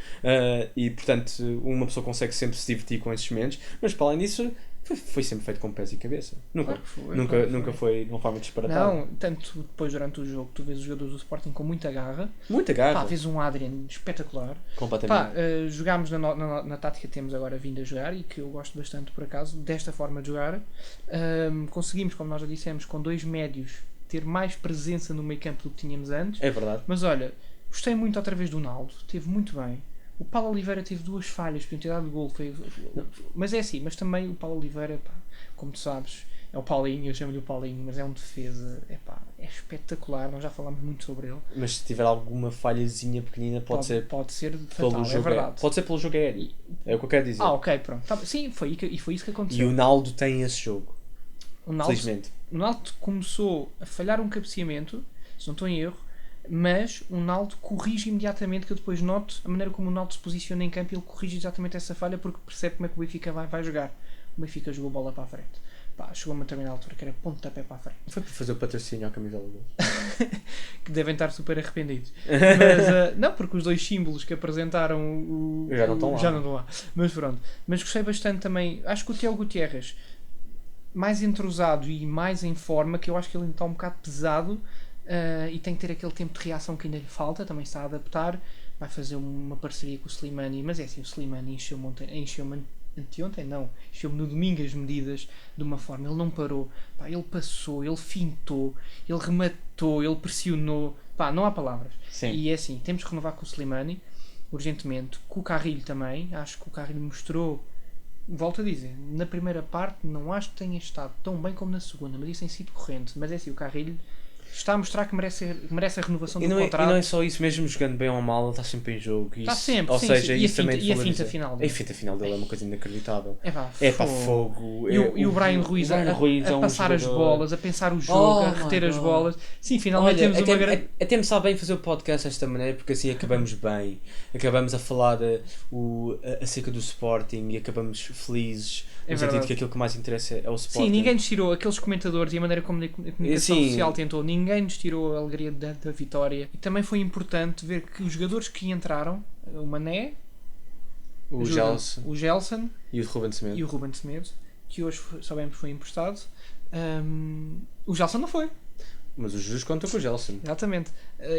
E portanto, uma pessoa consegue sempre se divertir com esses momentos. Mas para além disso, foi sempre feito com pés e cabeça. Nunca foi de uma forma disparatada. Não, tanto depois durante o jogo, tu vês os jogadores do Sporting com muita garra. Vês um Adrian espetacular. Completamente. Jogámos na tática que temos agora vindo a jogar e que eu gosto bastante por acaso, desta forma de jogar. Conseguimos, como nós já dissemos, com 2 médios, ter mais presença no meio campo do que tínhamos antes. É verdade. Mas olha, gostei muito outra vez do Naldo, teve muito bem. O Paulo Oliveira teve 2 falhas, podiam ter dado de gol. Mas é assim, mas também o Paulo Oliveira, como tu sabes, é o Paulinho, eu chamo-lhe o Paulinho, mas é um defesa, é espetacular, nós já falámos muito sobre ele. Mas se tiver alguma falhazinha pequenina, pode ser fatal, pelo é jogo verdade. Pode ser pelo jogo aéreo. É o que eu quero dizer. Ok, pronto. Sim, foi isso que E aconteceu. o Naldo tem esse jogo. O Naldo, Felizmente. o Naldo começou a falhar um cabeceamento, se não estou em erro, mas o Naldo corrige imediatamente, que eu depois noto a maneira como o Naldo se posiciona em campo, ele corrige exatamente essa falha porque percebe como é que o Benfica vai jogar. O Benfica jogou a bola para a frente. Chegou a uma determinada altura que era pontapé para a frente. Foi para fazer o patrocínio à camisola dele. Que devem estar super arrependidos. Mas, não, porque os dois símbolos que apresentaram Já não estão lá. Já não estão lá. Mas pronto. Mas gostei bastante também. Acho que o Tiago Gutierrez, mais entrosado e mais em forma, que eu acho que ele está um bocado pesado e tem que ter aquele tempo de reação que ainda lhe falta, também está a adaptar. Vai fazer uma parceria com o Slimani, mas é assim, o Slimani encheu-me anteontem, não, encheu-me no domingo as medidas de uma forma, ele não parou, ele passou, ele fintou, ele rematou, ele pressionou, não há palavras. Sim. E é assim, temos que renovar com o Slimani urgentemente, com o Carrilho também. Acho que o Carrilho mostrou, volto a dizer, na primeira parte não acho que tenha estado tão bem como na segunda, mas isso tem sido corrente. Mas é assim, o Carrilho está a mostrar que merece a renovação do contrato. E não é só isso, mesmo jogando bem ou mal, ele está sempre em jogo. Está sempre, ou sim, seja, sim. isso também E a finta final dele? A finta final dele é uma coisa inacreditável. É para fogo. E o Brian Ruiz a passar as bolas, a pensar o jogo, a reter as bolas. Sim, finalmente temos uma grande... Até me sabe bem fazer o podcast desta maneira, porque assim acabamos bem. Acabamos a falar acerca do Sporting e acabamos felizes. No sentido que aquilo que mais interessa é o Sporting. Sim, ninguém nos tirou, aqueles comentadores e a maneira como a comunicação social tentou, ninguém nos tirou a alegria da vitória. E também foi importante ver que os jogadores que entraram, o Mané, o Gelson e o Ruben Semedo, que hoje sabemos foi emprestado. O Gelson não foi. Mas o Jesus conta com o Gelson. Exatamente.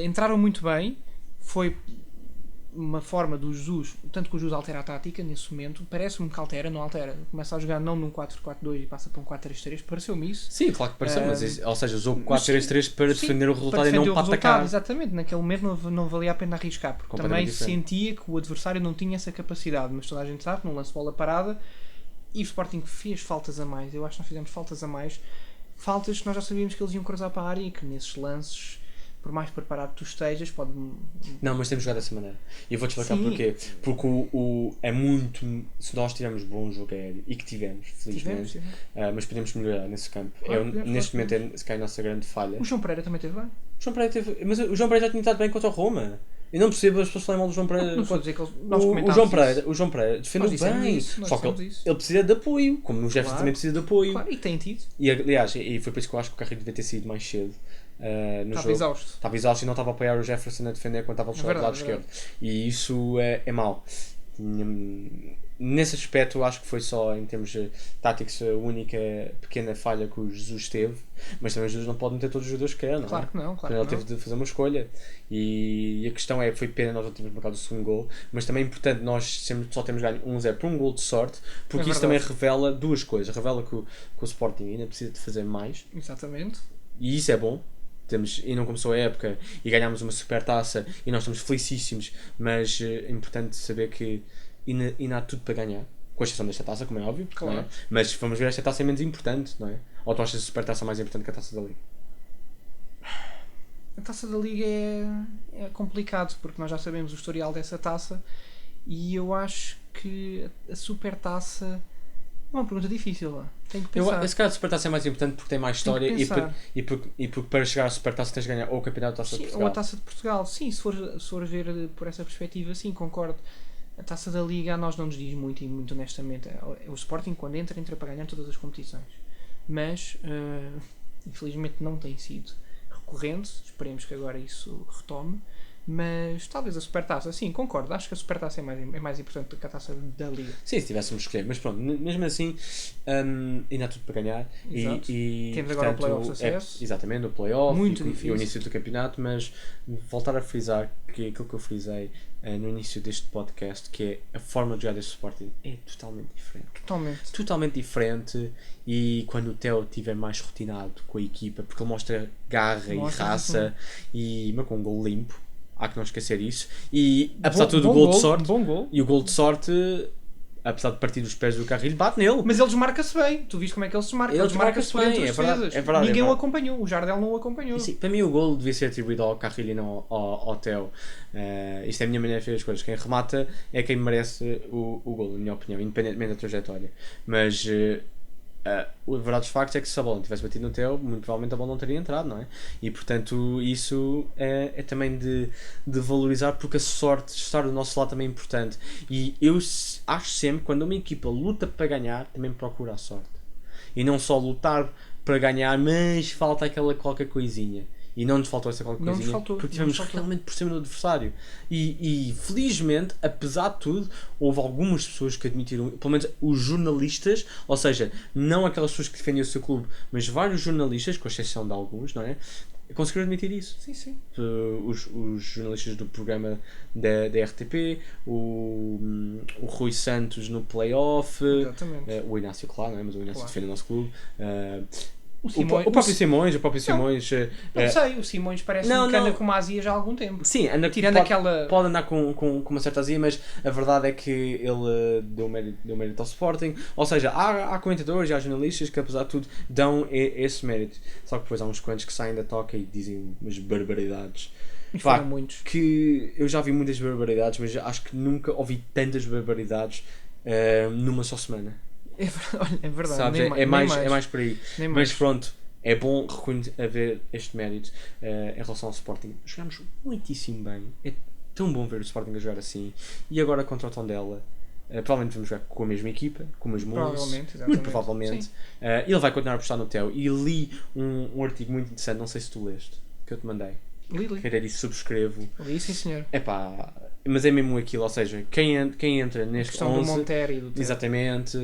Entraram muito bem. Foi uma forma do Jesus, tanto que o Jesus altera a tática nesse momento, parece-me que altera, não altera. Começa a jogar não num 4-4-2 e passa para um 4-3-3, pareceu-me isso. Sim, claro que pareceu, mas ou seja, usou o 4-3-3 para defender o resultado e não para atacar. Exatamente, naquele momento não valia a pena arriscar, porque também sentia que o adversário não tinha essa capacidade, mas toda a gente sabe, não lance bola parada, e o Sporting fez faltas a mais. Eu acho que nós fizemos faltas a mais, faltas que nós já sabíamos que eles iam cruzar para a área e que nesses lances, por mais preparado tu estejas, pode... Não, mas temos jogado dessa maneira. E eu vou-te explicar porquê. Porque é muito... Se nós tivermos bom jogo aéreo, e que tivemos, felizmente, mas podemos melhorar nesse campo. Neste momento é a nossa grande falha. O João Pereira também teve bem. Mas o João Pereira já tinha estado bem contra o Roma. Eu não percebo as pessoas falarem mal do João Pereira. Não dizer que o João Pereira defendeu bem. Só que ele precisa de apoio. Como o Jefferson também precisa de apoio. Claro, e tem tido. E aliás, foi por isso que eu acho que o Carrilho devia ter sido mais cedo. Estava exausto. Estava exausto e não estava a apoiar o Jefferson a defender quando estava a do lado esquerdo. E isso é mau. Nesse aspecto, eu acho que foi só em termos táticos a única pequena falha que o Jesus teve. Mas também o Jesus não pode meter todos os jogadores que quer, não é? Claro que não. Ele teve de fazer uma escolha. E a questão foi pena nós não termos marcado o segundo gol. Mas também é importante nós sempre só temos ganho 1-0 por um gol de sorte. Porque isso também revela duas coisas. Revela que o Sporting ainda precisa de fazer mais. Exatamente. E isso é bom. E não começou a época e ganhámos uma super taça e nós estamos felicíssimos, mas é importante saber que ainda há tudo para ganhar, com exceção desta taça, como é óbvio, claro. Não é? Mas vamos ver, esta taça é menos importante, não é? Ou tu achas a super taça mais importante que a taça da Liga? A taça da Liga é complicado, porque nós já sabemos o historial dessa taça e eu acho que a super taça é uma pergunta difícil. Tenho que pensar. Esse cara de Supertaça é mais importante porque tem mais história e porque para chegar à Supertaça tens de ganhar ou o Campeonato da Taça de Portugal. Ou a Taça de Portugal. Sim, se for ver por essa perspectiva, sim, concordo. A Taça da Liga a nós não nos diz muito, e muito honestamente. O Sporting, quando entra para ganhar todas as competições. Mas, infelizmente, não tem sido recorrente. Esperemos que agora isso retome. Mas talvez a Supertaça, sim, concordo. Acho que a Supertaça é mais importante do que a Taça da Liga. Sim, se tivéssemos escolher. Mas pronto, mesmo assim, ainda há tudo para ganhar. E temos agora o Playoff acesso. Exatamente, o Playoff muito difícil. E o início do campeonato. Mas voltar a frisar que aquilo que eu frisei no início deste podcast, que é a forma de jogar deste Sporting é totalmente diferente. Totalmente diferente. E quando o Theo estiver mais rotinado com a equipa, porque ele mostra garra e raça e com um gol limpo. Há que não esquecer isso. E apesar de tudo, o gol de sorte. Bom gol. E o gol de sorte apesar de partir dos pés do Carrilho, bate nele. Mas ele desmarca-se bem. Tu viste como é que ele se desmarca? Ele Ele desmarca-se desmarca-se por entre bem, os é verdade, defesas. é verdade, Ninguém é o verdade. acompanhou. O Jardel não o acompanhou. Sim, para mim o gol devia ser atribuído ao Carrilho e não ao Theo. Isto é a minha maneira de ver as coisas. Quem remata é quem merece o gol, na minha opinião, independentemente da trajetória. Mas a verdade dos factos é que se a bola não tivesse batido no Theo, muito provavelmente a bola não teria entrado, não é? E portanto isso é também de valorizar, porque a sorte de estar do nosso lado também é importante. E eu acho sempre, quando uma equipa luta para ganhar, também procura a sorte. E não só lutar para ganhar, mas falta aquela qualquer coisinha. E não nos faltou essa qualquer Não nos coisinha, faltou, porque não tivemos nos faltou. realmente por cima do adversário. E felizmente, apesar de tudo, houve algumas pessoas que admitiram, pelo menos os jornalistas, ou seja, não aquelas pessoas que defendem o seu clube, mas vários jornalistas, com exceção de alguns, não é? Conseguiram admitir isso. Sim, sim. Os jornalistas do programa da RTP, o Rui Santos no Playoff, Exatamente. o Inácio, claro, não é? Mas o Inácio Claro. defende o nosso clube. O O próprio Simões, Não sei, o Simões parece-me não, que anda não. com uma azia já há algum tempo. sim, anda, Tirando pode, aquela... pode andar com uma certa azia, mas a verdade é que ele deu mérito ao Sporting. Ou seja, há comentadores e há jornalistas que, apesar de tudo, dão esse mérito. Só que depois há uns quantos que saem da toca e dizem umas barbaridades. E Pá, foram muitos. que eu já vi muitas barbaridades, mas acho que nunca ouvi tantas barbaridades numa só semana. É verdade. Sabes? Nem É mais. mais por aí. Nem Mas mais. pronto, é bom haver este mérito em relação ao Sporting. Jogamos muitíssimo bem. É tão bom ver o Sporting a jogar assim. E agora contra o Tondela, provavelmente vamos jogar com a mesma equipa, com o mesmo 11. Provavelmente, exatamente. Muito provavelmente. Sim. Ele vai continuar a apostar no Theo. E li um artigo muito interessante, não sei se tu leste, que eu te mandei. Li. Que era isso, subscrevo. Li, sim senhor. Epá, mas é mesmo aquilo, ou seja, quem entra A neste questão 11... do Montero e do Theo. Exatamente,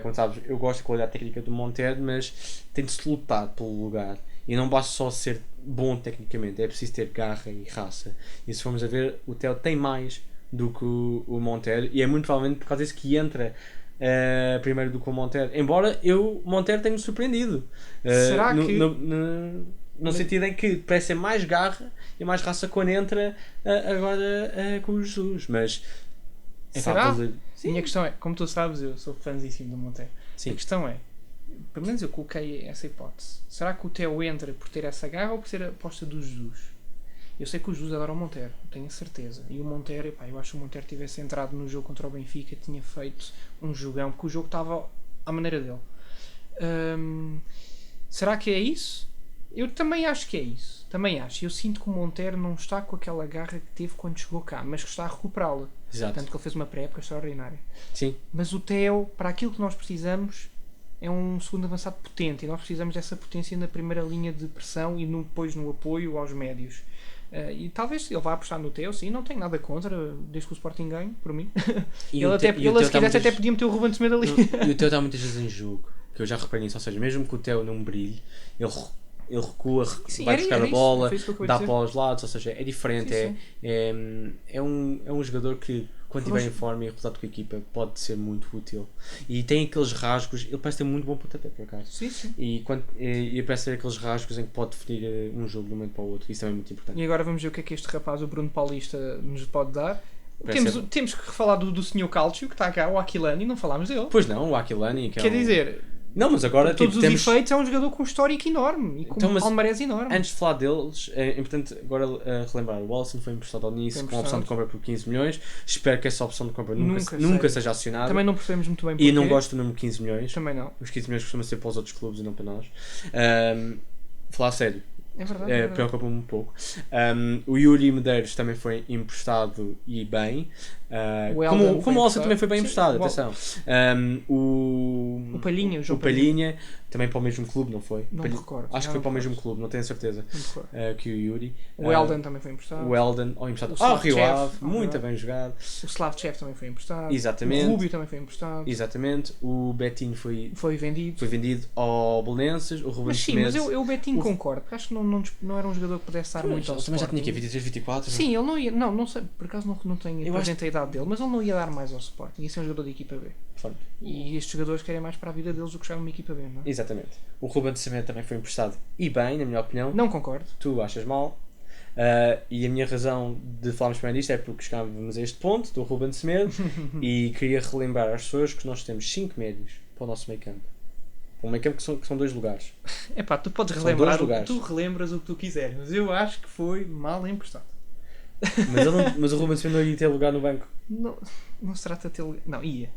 como sabes, eu gosto da qualidade técnica do Montero, mas tem de se lutar pelo lugar e não basta só ser bom tecnicamente, é preciso ter garra e raça. E se formos a ver, o Theo tem mais do que o Montero, e é muito provavelmente por causa disso que entra primeiro do que o Montero. Embora o Montero tenha-me surpreendido. Será que- No sentido em que parece ser mais garra e mais raça quando entra agora com o Jesus, mas Será? Sim. Minha questão é, como tu sabes, eu sou fãzíssimo do Montero. Sim. A questão é, pelo menos eu coloquei essa hipótese. Será que o Theo entra por ter essa garra ou por ser a aposta do Jesus? Eu sei que o Jesus adora o Montero, tenho a certeza. E o Montero, epá, eu acho que o Montero tivesse entrado no jogo contra o Benfica, tinha feito um jogão, porque o jogo estava à maneira dele. Será que é isso? Eu também acho que é isso. Também acho. Eu sinto que o Montero não está com aquela garra que teve quando chegou cá, mas que está a recuperá-la. Exato. Tanto que ele fez uma pré-época extraordinária. Sim. Mas o Theo, para aquilo que nós precisamos, é um segundo avançado potente. E nós precisamos dessa potência na primeira linha de pressão e depois no apoio aos médios. E talvez ele vá apostar no Theo, sim, não tenho nada contra, desde que o Sporting ganhe, por mim. E Ele, o até, Te- e o ele Theo se tá quisesse, muitas- até podia meter o Ruben de Semedo ali. E o Theo está muitas vezes em jogo, que eu já reparei nisso, ou seja, mesmo que o Theo não brilhe, ele recua, Sim, vai era buscar a isso, bola, foi isso que eu acabei dá de dizer. para os lados, ou seja, é diferente, Sim, é um jogador que quando estiver em forma e resultado com a equipa pode ser muito útil. E tem aqueles rasgos, ele parece ter muito bom pontapé por acaso. Sim, sim. E parece ter aqueles rasgos em que pode definir um jogo de um momento para o outro, isso também é muito importante. E agora vamos ver o que este rapaz, o Bruno Paulista, nos pode dar. Parece Temos que falar do Sr. Calcio, que está cá, o Aquilani, e não falámos dele. Pois não, o Aquilani, que é Quer dizer, Não, mas agora por todos tipo, os temos... efeitos, é um jogador com um histórico enorme e com Então, um mas palmarés enorme. Antes de falar deles, é importante agora relembrar, o Wallace foi emprestado ao Nice Foi com a opção de compra por 15 milhões. Espero que essa opção de compra nunca seja acionada. Também não percebemos muito bem E porquê. não gosto do número 15 milhões. Também não. Os 15 milhões costumam ser para os outros clubes e não para nós. Falar a sério, É verdade. É verdade. preocupa-me um pouco. O Yuri Medeiros também foi emprestado e bem. O Eldon Como o Wallace foi também foi bem emprestado. emprestado, Sim, atenção. O Palhinha, o o João Palhinha, também para o mesmo clube, não foi? Não me recordo. Acho que foi para o mesmo clube, não tenho certeza. Não me recordo. Que o Yuri. O Eldon também foi emprestado. O Eldon, emprestado. O Rio Slavchev, Ave, muito bem jogado. O Slavchev também foi emprestado. Exatamente. O Rubio também foi emprestado. Exatamente. O Betinho foi Vendido. vendido ao Belenenses. O Ruben Mas sim, mas Semedo. eu o Betinho concordo. Porque acho que não era um jogador que pudesse dar muito ao Ele também já tinha Sporting. aqui 23, 24. Sim, ele não ia. Não sei, por acaso não tenho Eu presente a idade dele, mas ele não ia dar mais ao Sporting. Ia ser um jogador de equipa B. Forte. E estes jogadores querem mais para a vida deles do que jogar numa equipa B, não é? Exatamente. O Ruben Semedo também foi emprestado e bem, na minha opinião. Não concordo. Tu achas mal. E a minha razão de falarmos primeiro disto é porque chegávamos a este ponto do Ruben Semedo e queria relembrar às pessoas que nós temos 5 médios para o nosso meio campo. Para um meio campo que são 2 lugares. Epá, tu podes São relembrar dois lugares. tu relembras o que tu quiseres, mas eu acho que foi mal emprestado. Mas o Ruben Semedo não ia ter lugar no banco. Não se trata de ter. Não, ia.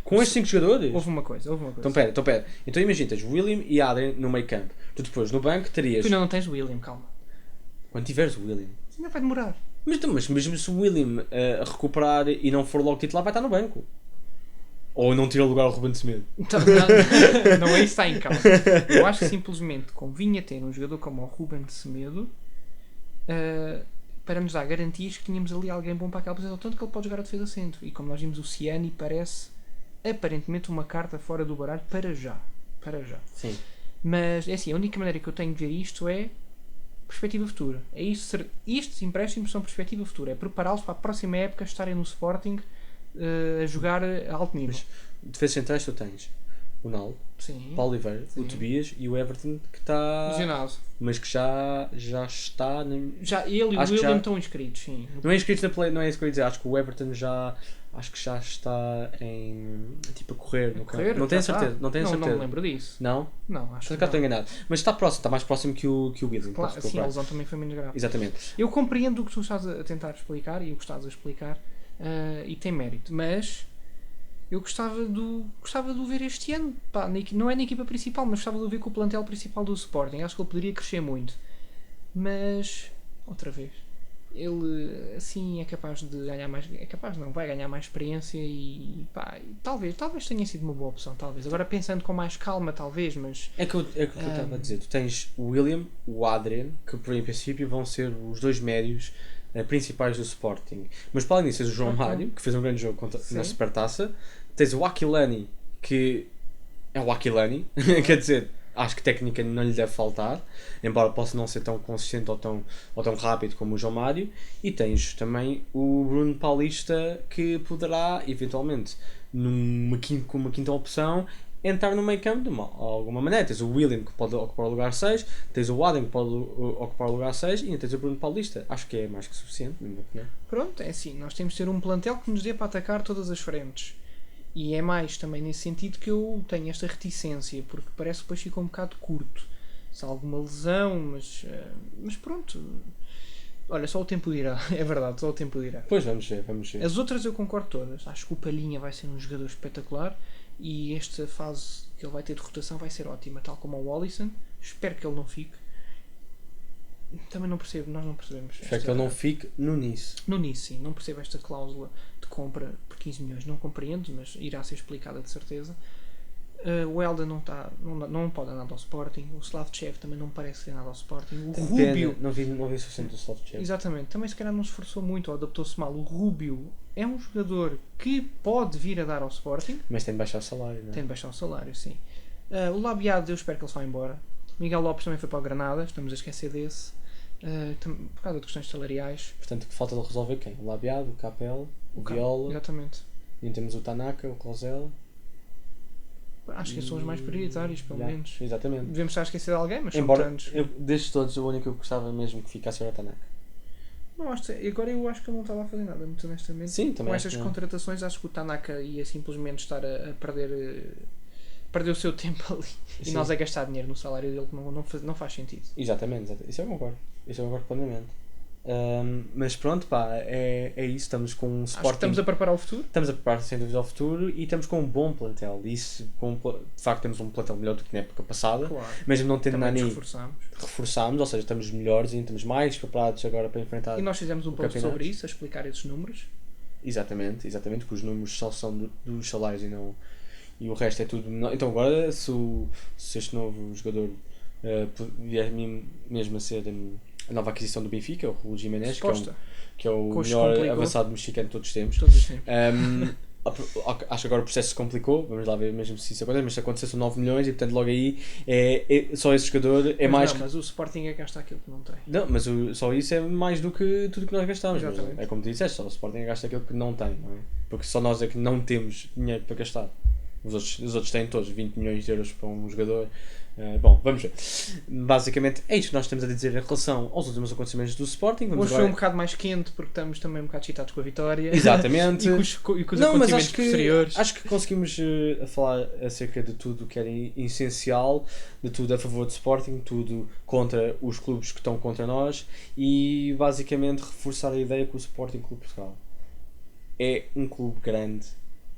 Com estes 5 jogadores? Houve uma coisa. Então pera. Então imagina, tens William e Adrian no meio campo. Tu depois no banco terias... Tu ainda não tens o William, calma. Quando tiveres o William. Ainda vai demorar. Mas mesmo se o William recuperar e não for logo titular, vai estar no banco. Ou não tira o lugar ao Ruben Semedo. Então, não é isso que está em causa. Eu acho que simplesmente convinha ter um jogador como o Ruben Semedo para nos dar garantias que tínhamos ali alguém bom para aquela posição. Tanto que ele pode jogar a defesa centro. E como nós vimos, o Ciani parece aparentemente uma carta fora do baralho para já. Sim. Mas é assim, a única maneira que eu tenho de ver isto é perspectiva futura. É isto, estes empréstimos são perspectiva futura. É prepará-los para a próxima época estarem no Sporting a jogar a alto nível. Mas defesas centrais tu tens o Naldo, Sim. o Paulo Oliveira, Sim. o Tobias e o Everton que está... Lesionado. Mas que já está... Já ele e o Acho que William já- estão inscritos, sim. Não é inscrito na play, não é isso que eu ia dizer. Acho que o Everton já... Acho que já está em... Tipo a correr no Correr, campo. Não tenho já certeza. está. Não tenho Não certeza. me lembro disso. Não? Não, acho Acho que que estou não. enganado. Mas está próximo, está mais próximo que o William. Claro, posso sim, a procurar. lesão também foi menos grave. Exatamente. Eu compreendo o que tu estás a tentar explicar e o que estás a explicar e tem mérito, mas eu gostava de o ver este ano. Pá, não é na equipa principal, mas gostava de o ver com o plantel principal do Sporting. Acho que ele poderia crescer muito. Mas, outra vez, ele assim é capaz de ganhar mais. É capaz, não, vai ganhar mais experiência e pá, talvez tenha sido uma boa opção. Talvez. Agora pensando com mais calma, talvez, mas. É que eu estava a dizer. Tu tens o William, o Adrian, que por em princípio vão ser os 2 médios principais do Sporting. Mas para além disso, tens o João Ok. Mário, que fez um grande jogo Sim. na Supertaça. Tens o Aquilani, que é o Aquilani. Quer dizer, acho que técnica não lhe deve faltar, embora possa não ser tão consistente ou tão rápido como o João Mário. E tens também o Bruno Paulista, que poderá, eventualmente, com uma quinta opção, entrar no meio campo de alguma maneira. Tens o William, que pode ocupar o lugar 6, tens o Adam, que pode ocupar o lugar 6, e ainda tens o Bruno Paulista. Acho que é mais que suficiente, na minha opinião. Pronto, é assim, nós temos de ter um plantel que nos dê para atacar todas as frentes. E é mais também nesse sentido que eu tenho esta reticência, porque parece que depois fica um bocado curto. Se há alguma lesão, mas pronto. Olha, só o tempo dirá. É verdade, só o tempo dirá. Pois, vamos ver. As outras eu concordo todas. Acho que o Palhinha vai ser um jogador espetacular e esta fase que ele vai ter de rotação vai ser ótima, tal como o Wallison. Espero que ele não fique. Também não percebo, nós não percebemos. Espero que ele não fique no Nice. No Nice, sim, não percebo esta cláusula de compra por 15 milhões, não compreendo, mas irá ser explicada de certeza. O Elda não pode andar ao Sporting, o Slavchev também não parece ter nada ao Sporting. O Tenho Rubio, pena, não vi o suficiente do soft exatamente, também se calhar não se esforçou muito ou adaptou-se mal. O Rubio é um jogador que pode vir a dar ao Sporting, Mas tem de baixar o salário, não é? tem de baixar o salário, sim. O Labiado, eu espero que ele se vá embora. Miguel Lopes também foi para o Granada, estamos a esquecer desse. Por causa de questões salariais. Portanto, que falta de resolver quem? O Labiado, o Capel, o Viola, Exatamente. e temos o Tanaka, o Rosel. Acho que são os mais prioritários, pelo Já, menos. Exatamente. Devemos estar a esquecer de alguém, mas Embora, são tantos. destes todos, o único que eu gostava mesmo que ficasse era o Tanaka. Não, agora eu acho que ele não estava a fazer nada, muito honestamente. Sim, também Com acho estas que não. contratações, acho que o Tanaka ia simplesmente estar a perder o seu tempo ali. E Sim. nós a gastar dinheiro no salário dele que não faz sentido. Exatamente. Isso eu concordo. Isso eu concordo plenamente. Mas pronto, pá, é isso. Estamos com um Acho que Sporting. estamos a preparar o futuro. Estamos a preparar sem dúvida ao futuro e estamos com um bom plantel. Isso, de facto, temos um plantel melhor do que na época passada. Claro. Mesmo não tendo Também nos Nani, reforçamos. reforçámos, ou seja, estamos melhores e estamos mais preparados agora para enfrentar. E nós fizemos um post campeonato. sobre isso, a explicar esses números. Exatamente, que os números só são dos salários e o resto é tudo. Então agora, se este novo jogador vier mesmo a ser a nova aquisição do Benfica, o Raul Jiménez, que é o Coxa melhor complicou. avançado mexicano de todos os tempos. Todos os tempos. Acho que agora o processo se complicou, vamos lá ver mesmo se isso acontece, mas se acontecer são 9 milhões e portanto logo aí só esse jogador é Mas mais não, mas o Sporting é que gasta aquilo que não tem. Não, mas só isso é mais do que tudo que nós gastamos. Mas Exatamente. é como tu disseste, só o Sporting gasta aquilo que não tem, não é? Porque só nós é que não temos dinheiro para gastar. Os outros têm todos 20 milhões de euros para um jogador Bom, vamos ver. Basicamente é isto que nós temos a dizer em relação aos últimos acontecimentos do Sporting. Vamos Hoje agora... foi um bocado mais quente porque estamos também um bocado excitados com a vitória. Exatamente. e com os Não, mas acontecimentos posteriores. acho que conseguimos falar acerca de tudo o que era essencial, de tudo a favor do Sporting, tudo contra os clubes que estão contra nós e basicamente reforçar a ideia que o Sporting Clube Portugal é um clube grande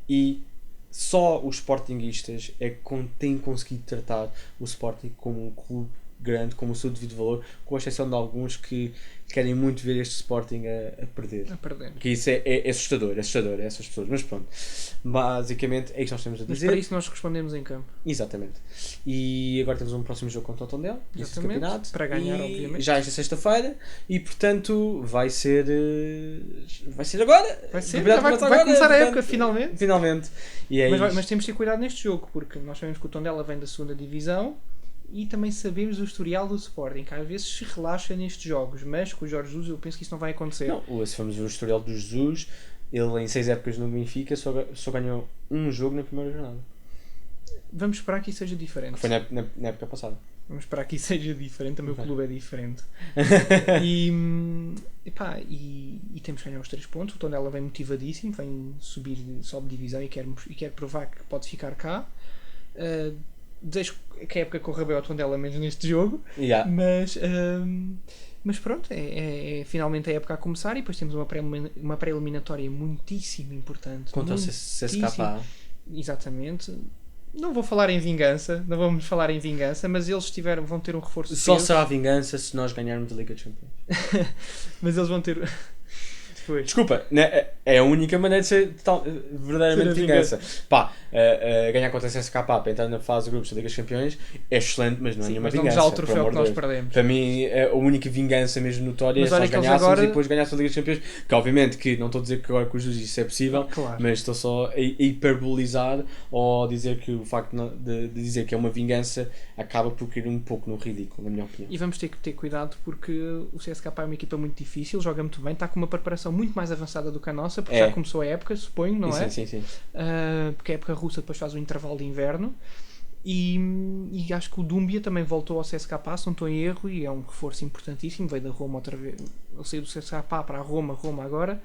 e só os sportinguistas é que têm conseguido tratar o Sporting como um clube grande, como o seu devido valor, com exceção de alguns que querem muito ver este Sporting a perder. A perder. Que isso é assustador essas pessoas. Mas pronto, basicamente é isto que nós temos a Mas dizer. para isso nós respondemos em campo. Exatamente. E agora temos um próximo jogo contra o Tondela, neste Exatamente. campeonato. Para ganhar, e obviamente. já esta sexta-feira e portanto vai ser agora. Vai ser, Campeonato vai começa agora, começar a portanto, época, finalmente. Finalmente. E é isto. Mas temos de ter cuidado neste jogo, porque nós sabemos que o Tondela vem da segunda divisão e também sabemos o historial do Sporting, que às vezes se relaxa nestes jogos, mas com o Jorge Jesus eu penso que isso não vai acontecer. Não, se formos ver o historial do Jesus, ele em 6 épocas no Benfica só ganhou um jogo na primeira jornada. Vamos esperar que isso seja diferente. Que foi na época passada. Vamos esperar que isso seja diferente, também o clube é diferente. E temos que ganhar os 3 pontos. O Tondela vem motivadíssimo, vem sobe divisão e quer provar que pode ficar cá. Desejo que a época corra bem ao Tondela menos neste jogo, Yeah. mas pronto, é finalmente a época a começar e depois temos uma pré-eliminatória muitíssimo importante. Contra o CSKA. Exatamente. Não vamos falar em vingança, mas eles vão ter um reforço. Só peso. será vingança se nós ganharmos a Liga dos Campeões. Mas eles vão ter. Pois. Desculpa, né? É a única maneira de ser verdadeiramente Ser a vingança. Pá, ganhar contra a CSKA para entrar na fase de grupos da Liga dos Campeões é excelente, mas não é nenhuma Mas não vingança. nos dá o por troféu amor que de nós Deus. perdemos. Para mim, a única vingança mesmo notória Mas é se olha nós que eles ganhássemos agora- e depois ganhássemos a Liga dos Campeões. Que obviamente que não estou a dizer que agora com os Jesus isso é possível, Claro. mas estou só a hiperbolizar ou dizer que o facto de dizer que é uma vingança acaba por cair um pouco no ridículo, na minha opinião. E vamos ter que ter cuidado porque o CSKA é uma equipa muito difícil, joga muito bem, está com uma preparação muito mais avançada do que a nossa, porque É. já começou a época, suponho, não é? Sim. Porque a época russa depois faz o intervalo de inverno. E acho que o Doumbia também voltou ao CSKA, se não estou em erro, e é um reforço importantíssimo. Veio da Roma outra vez, ele saiu do CSKA para a Roma agora.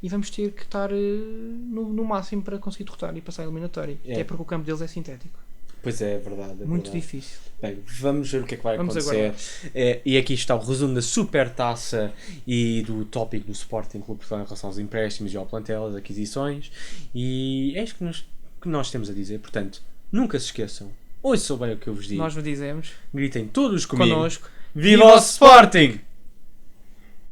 E vamos ter que estar no máximo para conseguir derrotar e passar a eliminatória. É. Até porque o campo deles é sintético. Pois é, é verdade. É Muito verdade. difícil. Bem, vamos ver o que é que vai Vamos acontecer. aguardar. E aqui está o resumo da Supertaça e do tópico do Sporting Clube Portugal em relação aos empréstimos e ao plantel, as aquisições. E é isto que nós temos a dizer. Portanto, nunca se esqueçam. Ouçam bem o que eu vos digo. Nós vos dizemos. Gritem todos comigo. Connosco. Viva o Sporting!